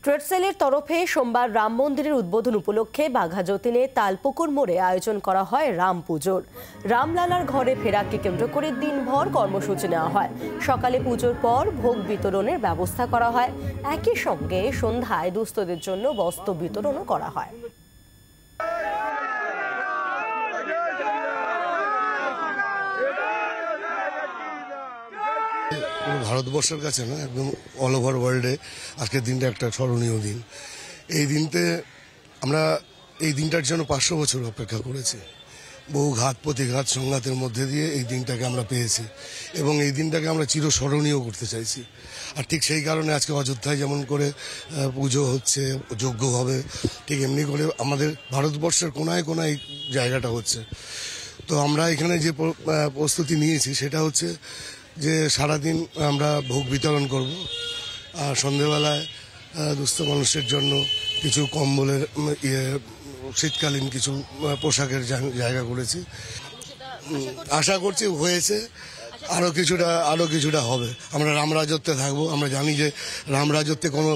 ট্রেডসেলের তরফে সোমবার রাম মন্দিরের উদ্বোধন উপলক্ষে বাঘা যতীনে তালপুকুর মোড়ে আয়োজন করা হয় রাম পুজোর। রামলালার ঘরে ফেরাকে কেন্দ্র করে দিনভর কর্মসূচি নেওয়া হয়। সকালে পুজোর পর ভোগ বিতরণের ব্যবস্থা করা হয়। একই সঙ্গে সন্ধ্যায় দুস্থদের জন্য বস্ত্র বিতরণও করা হয়। ভারতবর্ষের কাছে না, একদম অল ওভার ওয়ার্ল্ডে আজকের দিনটা একটা স্মরণীয় দিন। এই দিনটার জন্য 500 বছর অপেক্ষা করেছি। বহু ঘাত প্রতিঘাত সংঘাতের মধ্যে দিয়ে এই দিনটাকে আমরা পেয়েছি এবং এই দিনটাকে আমরা চিরস্মরণীয় করতে চাইছি। আর ঠিক সেই কারণে আজকে অযোধ্যায় যেমন করে পুজো হচ্ছে, যজ্ঞ হবে, ঠিক এমনি করে আমাদের ভারতবর্ষের কোনায় কোনায় জায়গাটা হচ্ছে। তো আমরা এখানে যে প্রস্তুতি নিয়েছি সেটা হচ্ছে যে সারাদিন আমরা ভোগ বিতরণ করব, আর সন্ধেবেলায় দুস্থ মানুষের জন্য কিছু কম্বলের শীতকালীন কিছু পোশাকের জায়গা করেছি। আশা করছি হয়েছে, আরও কিছুটা হবে। আমরা রামরাজত্বে থাকবো। আমরা জানি যে রামরাজত্বে কোনো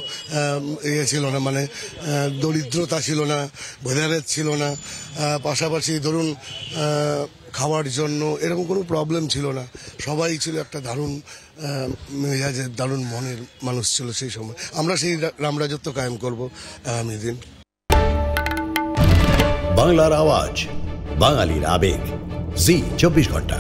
ছিল না, মানে দরিদ্রতা ছিল না, ভেদাভেদ ছিল না, পাশাপাশি ধরুন খাওয়ার জন্য এরকম কোনো প্রবলেম ছিল না। সবাই ছিল একটা দারুণ মেজাজের, দারুণ মনের মানুষ ছিল সেই সময়। আমরা সেই রামরাজত্ব কায়েম করব আগামী দিন। বাংলার আওয়াজ, বাঙালির আবেগ, জি 24 ঘন্টা।